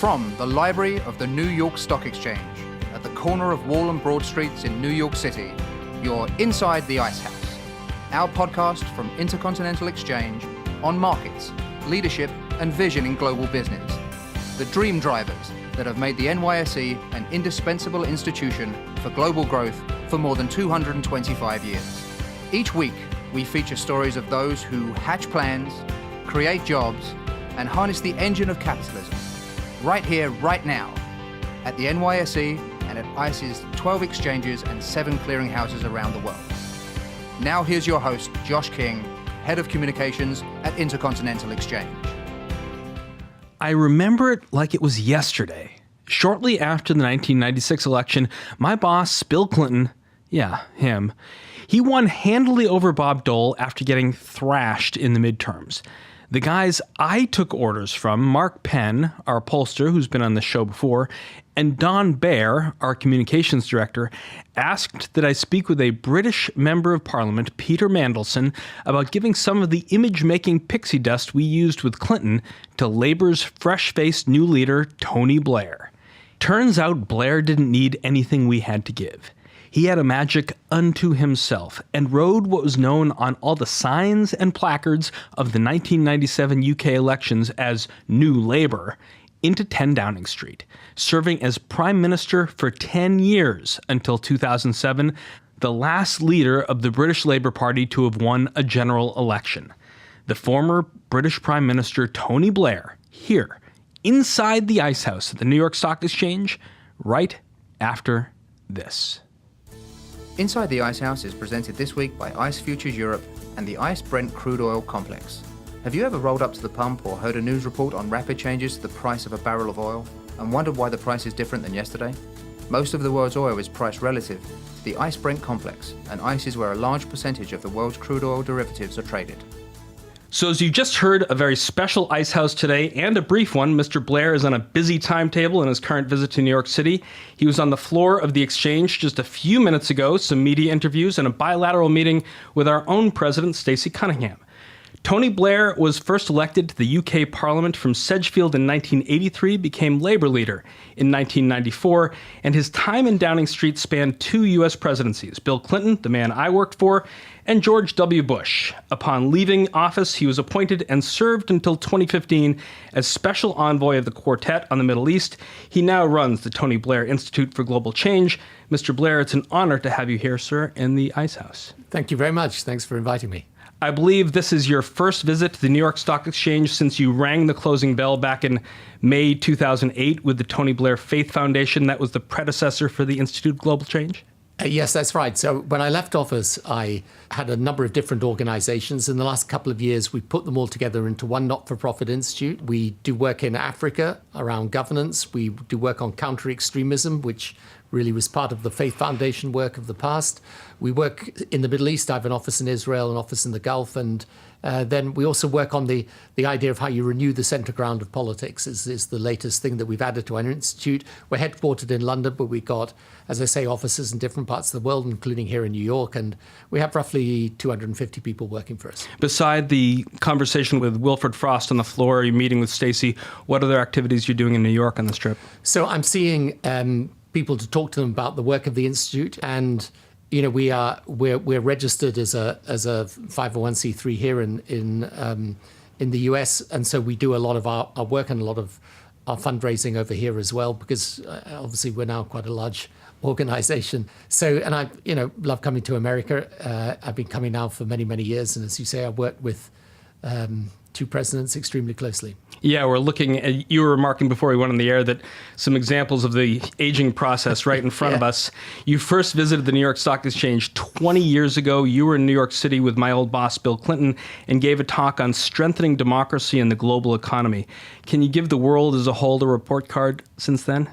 From the library of the New York Stock Exchange, at the corner of Wall and Broad Streets in New York City, you're inside the Ice House, our podcast from Intercontinental Exchange on markets, leadership, and vision in global business. The dream drivers that have made the NYSE an indispensable institution for global growth for more than 225 years. Each week, we feature stories of those who hatch plans, create jobs, and harness the engine of capitalism. Right here, right now, at the NYSE and at ICE's 12 exchanges and 7 clearinghouses around the world. Now here's your host, Josh King, Head of Communications at Intercontinental Exchange. I remember it like it was yesterday. Shortly after the 1996 election, my boss, Bill Clinton, yeah, him, he won handily over Bob Dole after getting thrashed in the midterms. The guys I took orders from, Mark Penn, our pollster who's been on the show before, and Don Baer, our communications director, asked that I speak with a British member of parliament, Peter Mandelson, about giving some of the image-making pixie dust we used with Clinton to Labour's fresh-faced new leader, Tony Blair. Turns out Blair didn't need anything we had to give. He had a magic unto himself and rode what was known on all the signs and placards of the 1997 UK elections as New Labour into 10 Downing Street, serving as Prime Minister for 10 years until 2007, the last leader of the British Labour Party to have won a general election. The former British Prime Minister Tony Blair, here, inside the Ice House at the New York Stock Exchange, right after this. Inside the Ice House is presented this week by ICE Futures Europe and the ICE Brent Crude Oil Complex. Have you ever rolled up to the pump or heard a news report on rapid changes to the price of a barrel of oil and wondered why the price is different than yesterday? Most of the world's oil is priced relative to the ICE Brent Complex, and ICE is where a large percentage of the world's crude oil derivatives are traded. So as you just heard, a very special Ice House today, and a brief one. Mr. Blair is on a busy timetable in his current visit to New York City. He was on the floor of the exchange just a few minutes ago, some media interviews, and a bilateral meeting with our own president, Stacey Cunningham. Tony Blair was first elected to the UK Parliament from Sedgefield in 1983, became Labour leader in 1994, and his time in Downing Street spanned 2 US presidencies, Bill Clinton, the man I worked for, and George W. Bush. Upon leaving office, he was appointed and served until 2015 as Special Envoy of the Quartet on the Middle East. He now runs the Tony Blair Institute for Global Change. Mr. Blair, it's an honor to have you here, sir, in the Ice House. Thank you very much. Thanks for inviting me. I believe this is your first visit to the New York Stock Exchange since you rang the closing bell back in May 2008 with the Tony Blair Faith Foundation. That was the predecessor for the Institute of Global Change? Yes, that's right. So when I left office, I had a number of different organizations. In the last couple of years, we put them all together into one not-for-profit institute. We do work in Africa around governance. We do work on counter-extremism, which really was part of the Faith Foundation work of the past. We work in the Middle East. I have an office in Israel, an office in the Gulf, and then we also work on the idea of how you renew the center ground of politics is the latest thing that we've added to our institute. We're headquartered in London, but we've got, as I say, offices in different parts of the world, including here in New York, and we have roughly 250 people working for us. Beside the conversation with Wilfred Frost on the floor, you're meeting with Stacey, what other activities you're doing in New York on this trip? So I'm seeing people to talk to them about the work of the institute, and we're registered as a 501c3 here in the US, and so we do a lot of our work and a lot of our fundraising over here as well, because obviously we're now quite a large organization. So, and I love coming to America. I've been coming now for many, many years, and as you say, I worked with 2 presidents extremely closely. Yeah, we're looking at, you were remarking before we went on the air that some examples of the aging process right in front of us. You first visited the New York Stock Exchange 20 years ago. You were in New York City with my old boss, Bill Clinton, and gave a talk on strengthening democracy in the global economy. Can you give the world as a whole a report card since then?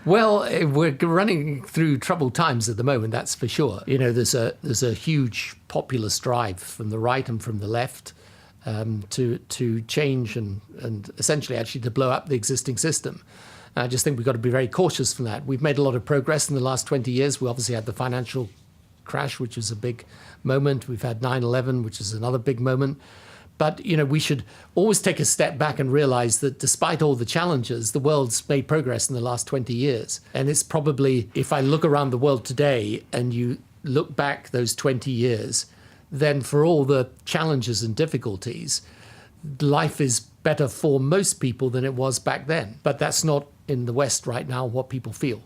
Well, we're running through troubled times at the moment, that's for sure. There's a huge populist drive from the right and from the left to change and essentially actually to blow up the existing system. And I just think we've got to be very cautious from that. We've made a lot of progress in the last 20 years. We obviously had the financial crash, which was a big moment. We've had 9/11, which is another big moment. But, we should always take a step back and realize that despite all the challenges, the world's made progress in the last 20 years. And it's probably, if I look around the world today and you look back those 20 years, then for all the challenges and difficulties, life is better for most people than it was back then. But that's not in the West right now what people feel.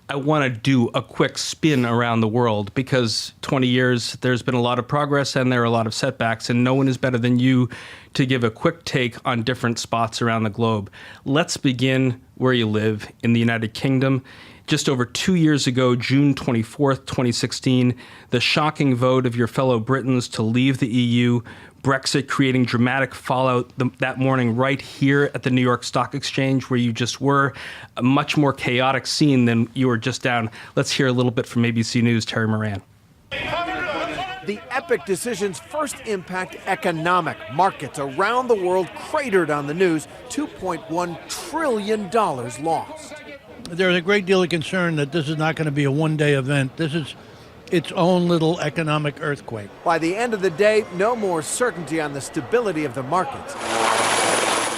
I want to do a quick spin around the world because 20 years, there's been a lot of progress and there are a lot of setbacks, and no one is better than you to give a quick take on different spots around the globe. Let's begin where you live in the United Kingdom. Just over 2 years ago, June 24th, 2016, the shocking vote of your fellow Britons to leave the EU, Brexit creating dramatic fallout that morning right here at the New York Stock Exchange where you just were, a much more chaotic scene than you were just down. Let's hear a little bit from ABC News' Terry Moran. The epic decision's first impact economic. Markets around the world cratered on the news, $2.1 trillion lost. There's a great deal of concern that this is not going to be a one-day event. This is its own little economic earthquake. By the end of the day, no more certainty on the stability of the markets.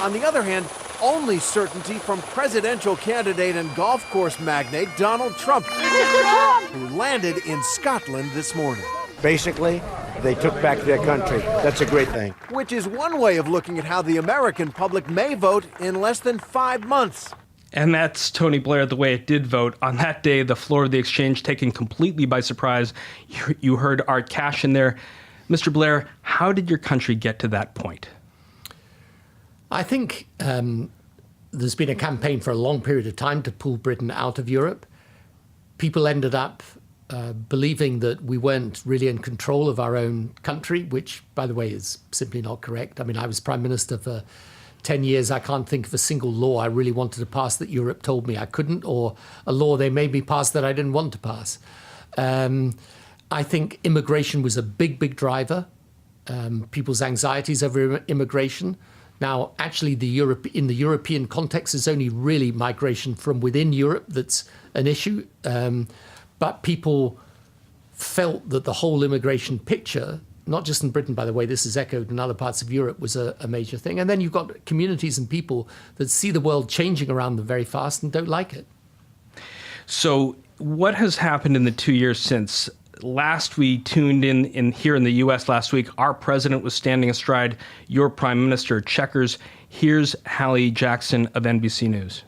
On the other hand, only certainty from presidential candidate and golf course magnate Donald Trump, who landed in Scotland this morning. Basically, they took back their country. That's a great thing. Which is one way of looking at how the American public may vote in less than 5 months. And that's Tony Blair, the way it did vote. On that day, the floor of the exchange taken completely by surprise. You heard Art Cash in there. Mr. Blair, how did your country get to that point? I think there's been a campaign for a long period of time to pull Britain out of Europe. People ended up believing that we weren't really in control of our own country, which, by the way, is simply not correct. I mean, I was Prime Minister for 10 years, I can't think of a single law I really wanted to pass that Europe told me I couldn't, or a law they made me pass that I didn't want to pass. I think immigration was a big, big driver. People's anxieties over immigration. Now, actually, in the European context, it's only really migration from within Europe that's an issue. But people felt that the whole immigration picture, not just in Britain, by the way, this is echoed in other parts of Europe, was a major thing. And then you've got communities and people that see the world changing around them very fast and don't like it. So what has happened in the 2 years since? Last we tuned in here in the U.S. last week, our president was standing astride your prime minister, Chequers. Here's Hallie Jackson of NBC News.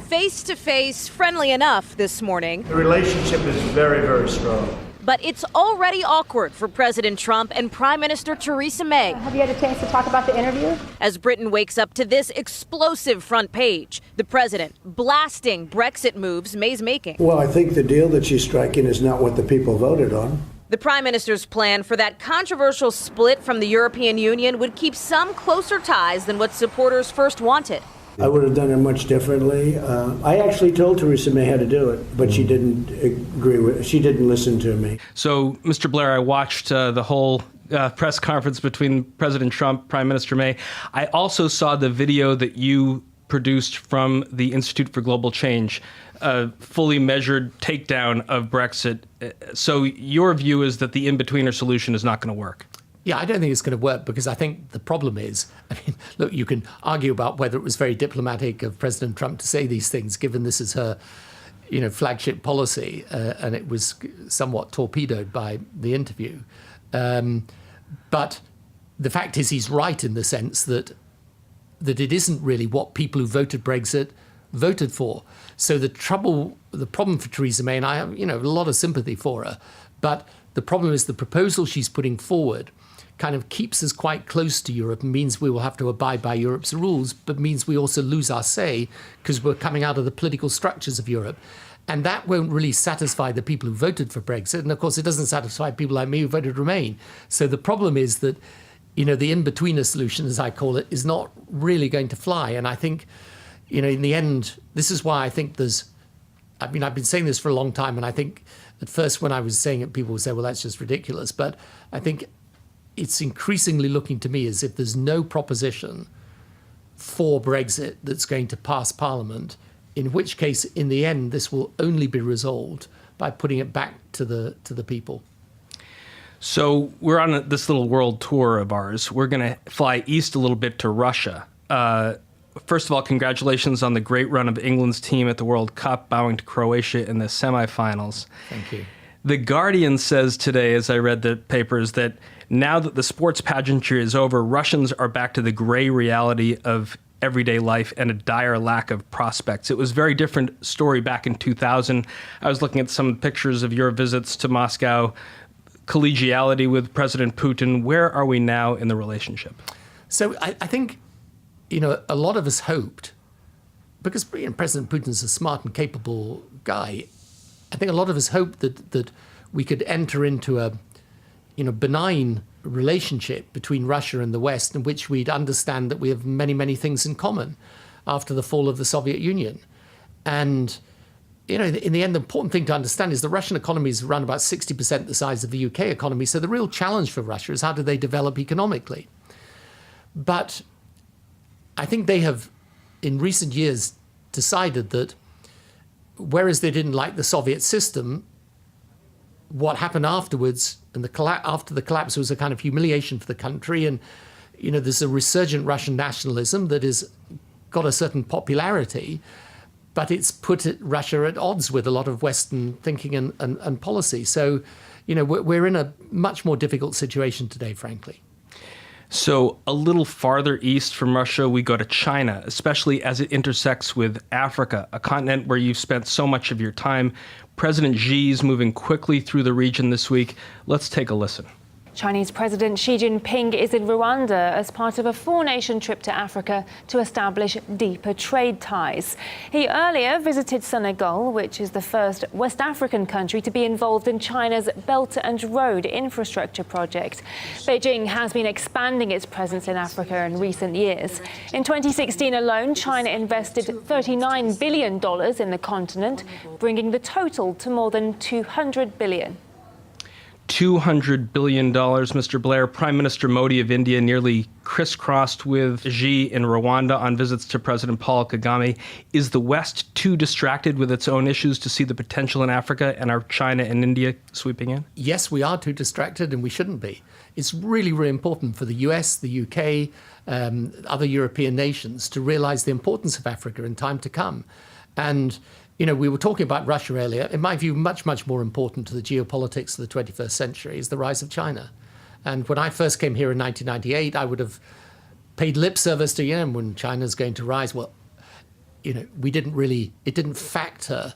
Face-to-face, friendly enough this morning. The relationship is very, very strong. But it's already awkward for President Trump and Prime Minister Theresa May. Have you had a chance to talk about the interview? As Britain wakes up to this explosive front page, the president blasting Brexit moves May's making. Well, I think the deal that she's striking is not what the people voted on. The prime minister's plan for that controversial split from the European Union would keep some closer ties than what supporters first wanted. I would have done it much differently. I actually told Theresa May how to do it, but she didn't agree with it. She didn't listen to me. So, Mr. Blair, I watched the whole press conference between President Trump, Prime Minister May. I also saw the video that you produced from the Institute for Global Change, a fully measured takedown of Brexit. So your view is that the in-betweener solution is not going to work? Yeah, I don't think it's going to work because I think the problem is, look, you can argue about whether it was very diplomatic of President Trump to say these things, given this is her, flagship policy, and it was somewhat torpedoed by the interview. But the fact is he's right in the sense that it isn't really what people who voted Brexit voted for. So the problem for Theresa May, and I have, a lot of sympathy for her, but the problem is the proposal she's putting forward kind of keeps us quite close to Europe and means we will have to abide by Europe's rules, but means we also lose our say because we're coming out of the political structures of Europe. And that won't really satisfy the people who voted for Brexit. And of course, it doesn't satisfy people like me who voted Remain. So the problem is that, the in-betweener solution, as I call it, is not really going to fly. And I think, in the end, this is why I think I've been saying this for a long time. And I think at first when I was saying it, people would say, well, that's just ridiculous. But I think it's increasingly looking to me as if there's no proposition for Brexit that's going to pass Parliament, in which case, in the end, this will only be resolved by putting it back to the people. So we're on this little world tour of ours. We're going to fly east a little bit to Russia. First of all, congratulations on the great run of England's team at the World Cup, bowing to Croatia in the semifinals. Thank you. The Guardian says today, as I read the papers, that now that the sports pageantry is over, Russians are back to the gray reality of everyday life and a dire lack of prospects. It was a very different story back in 2000. I was looking at some pictures of your visits to Moscow, collegiality with President Putin. Where are we now in the relationship? So I think, a lot of us hoped, because President Putin's a smart and capable guy, I think a lot of us hoped that we could enter into a benign relationship between Russia and the West, in which we'd understand that we have many, many things in common after the fall of the Soviet Union. And, in the end, the important thing to understand is the Russian economy is around about 60% the size of the UK economy. So the real challenge for Russia is how do they develop economically? But I think they have, in recent years, decided that whereas they didn't like the Soviet system, what happened afterwards and after the collapse was a kind of humiliation for the country. And, there's a resurgent Russian nationalism that has got a certain popularity, but it's put Russia at odds with a lot of Western thinking and policy. So, we're in a much more difficult situation today, frankly. So a little farther east from Russia, we go to China, especially as it intersects with Africa, a continent where you've spent so much of your time. President Xi's moving quickly through the region this week. Let's take a listen. Chinese President Xi Jinping is in Rwanda as part of a four-nation trip to Africa to establish deeper trade ties. He earlier visited Senegal, which is the first West African country to be involved in China's Belt and Road infrastructure project. Beijing has been expanding its presence in Africa in recent years. In 2016 alone, China invested $39 billion in the continent, bringing the total to more than $200 billion. $200 billion, Mr. Blair. Prime Minister Modi of India nearly crisscrossed with Xi in Rwanda on visits to President Paul Kagame. Is the West too distracted with its own issues to see the potential in Africa, and are China and India sweeping in? Yes, we are too distracted, and we shouldn't be. It's really, really important for the US, the UK, other European nations to realize the importance of Africa in time to come. And we were talking about Russia earlier. In my view, much, much more important to the geopolitics of the 21st century is the rise of China. And when I first came here in 1998, I would have paid lip service to, when China's going to rise. Well, it didn't factor.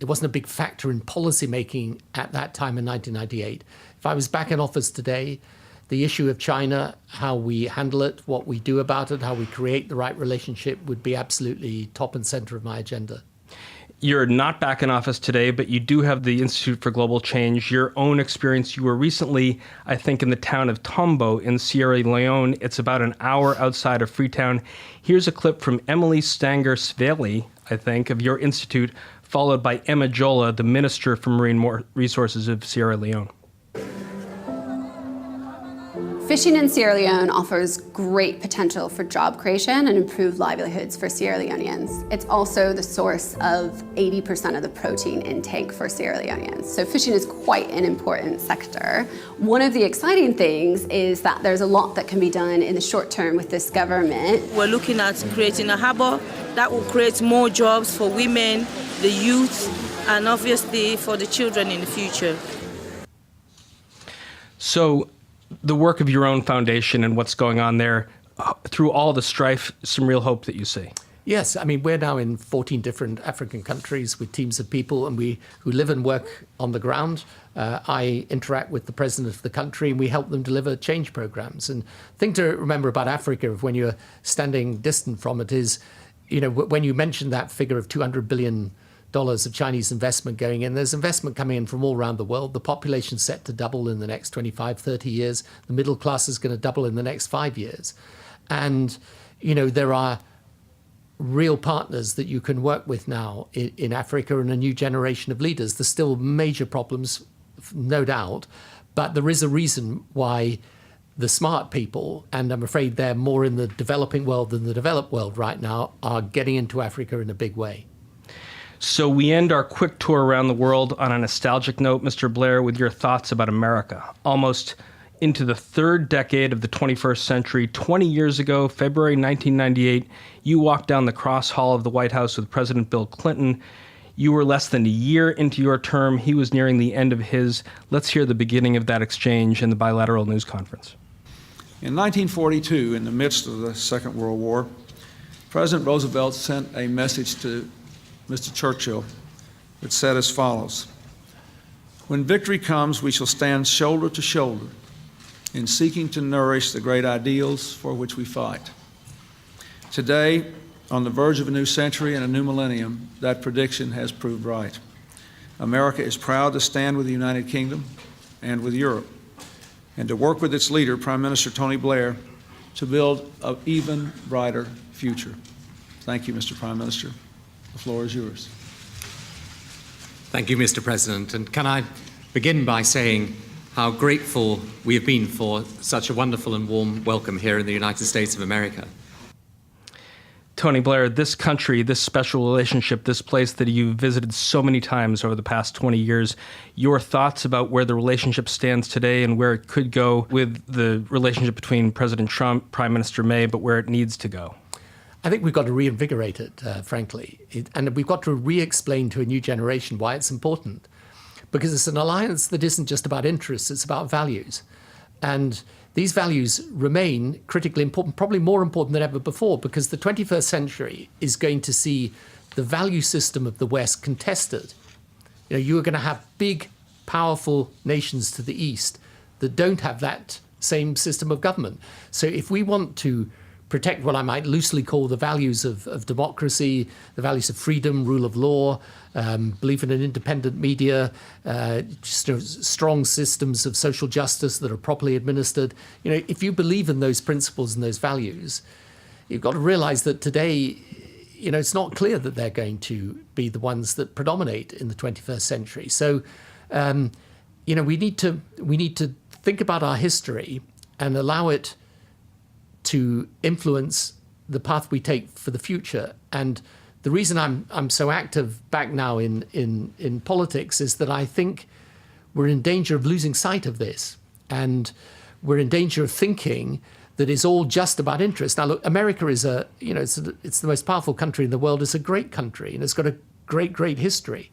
It wasn't a big factor in policy making at that time in 1998. If I was back in office today, the issue of China, how we handle it, what we do about it, how we create the right relationship would be absolutely top and center of my agenda. You're not back in office today, but you do have the Institute for Global Change. Your own experience, you were recently, I think, in the town of Tombo in Sierra Leone. It's about an hour outside of Freetown. Here's a clip from Emily Stanger-Sveli, I think, of your institute, followed by Emma Jola, the Minister for Marine Resources of Sierra Leone. Fishing in Sierra Leone offers great potential for job creation and improved livelihoods for Sierra Leoneans. It's also the source of 80% of the protein intake for Sierra Leoneans. So fishing is quite an important sector. One of the exciting things is that there's a lot that can be done in the short term with this government. We're looking at creating a harbor that will create more jobs for women, the youth, and obviously for the children in the future. So the work of your own foundation and what's going on there, through all the strife, some real hope that you see. Yes, we're now in 14 different African countries with teams of people who live and work on the ground. I interact with the president of the country and we help them deliver change programs. And the thing to remember about Africa, when you're standing distant from it, is, when you mentioned that figure of $200 billion of Chinese investment going in. There's investment coming in from all around the world. The population's set to double in the next 25, 30 years. The middle class is going to double in the next 5 years. And, there are real partners that you can work with now in Africa and a new generation of leaders. There's still major problems, no doubt, but there is a reason why the smart people, and I'm afraid they're more in the developing world than the developed world right now, are getting into Africa in a big way. So we end our quick tour around the world on a nostalgic note, Mr. Blair, with your thoughts about America. Almost into the third decade of the 21st century, 20 years ago, February 1998, you walked down the cross hall of the White House with President Bill Clinton. You were less than a year into your term. He was nearing the end of his. Let's hear the beginning of that exchange in the bilateral news conference. In 1942, in the midst of the Second World War, President Roosevelt sent a message to Mr. Churchill that said as follows: "When victory comes, we shall stand shoulder to shoulder in seeking to nourish the great ideals for which we fight." Today, on the verge of a new century and a new millennium, that prediction has proved right. America is proud to stand with the United Kingdom and with Europe, and to work with its leader, Prime Minister Tony Blair, to build an even brighter future. Thank you, Mr. Prime Minister. The floor is yours. Thank you, Mr. President. And can I begin by saying how grateful we have been for such a wonderful and warm welcome here in the United States of America. Tony Blair, this country, this special relationship, this place that you visited so many times over the past 20 years, your thoughts about where the relationship stands today and where it could go with the relationship between President Trump, Prime Minister May, but where it needs to go? I think we've got to reinvigorate it, frankly. And we've got to re-explain to a new generation why it's important. Because it's an alliance that isn't just about interests, it's about values. And these values remain critically important, probably more important than ever before, because the 21st century is going to see the value system of the West contested. You know, you are going to have big, powerful nations to the East that don't have that same system of government. So if we want to protect what I might loosely call the values of democracy, the values of freedom, rule of law, belief in an independent media, strong systems of social justice that are properly administered. You know, if you believe in those principles and those values, you've got to realize that today, you know, it's not clear that they're going to be the ones that predominate in the 21st century. So, you know, we need to think about our history and allow it to influence the path we take for the future. And the reason I'm so active back now in politics is that I think we're in danger of losing sight of this, and we're in danger of thinking that it's all just about interest. Now, look, America is it's the most powerful country in the world. It's a great country, and it's got a great history,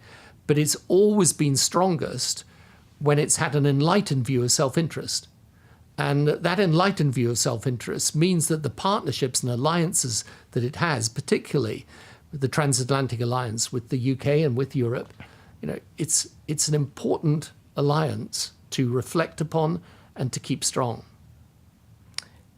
but it's always been strongest when it's had an enlightened view of self-interest. And that enlightened view of self-interest means that the partnerships and alliances that it has, particularly with the transatlantic alliance with the UK and with Europe, you know, it's an important alliance to reflect upon and to keep strong.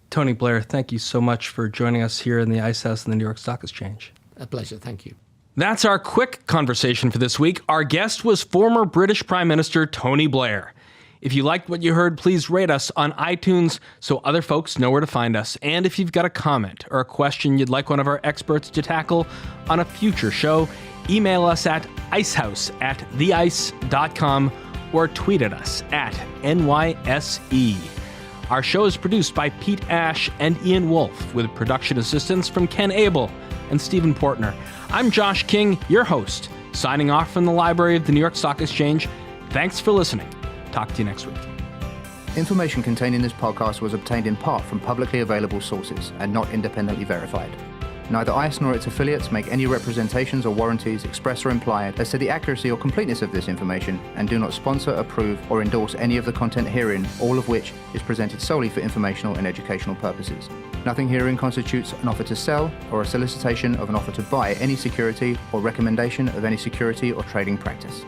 Tony Blair, thank you so much for joining us here in the Ice House and the New York Stock Exchange. A pleasure. Thank you. That's our quick conversation for this week. Our guest was former British Prime Minister Tony Blair. If you liked what you heard, please rate us on iTunes so other folks know where to find us. And if you've got a comment or a question you'd like one of our experts to tackle on a future show, email us at icehouse@theice.com or tweet at us at NYSE. Our show is produced by Pete Ash and Ian Wolfe, with production assistance from Ken Abel and Stephen Portner. I'm Josh King, your host, signing off from the library of the New York Stock Exchange. Thanks for listening. Talk to you next week. Information contained in this podcast was obtained in part from publicly available sources and not independently verified. Neither ICE nor its affiliates make any representations or warranties, express or implied, as to the accuracy or completeness of this information, and do not sponsor, approve, or endorse any of the content herein, all of which is presented solely for informational and educational purposes. Nothing herein constitutes an offer to sell or a solicitation of an offer to buy any security or recommendation of any security or trading practice.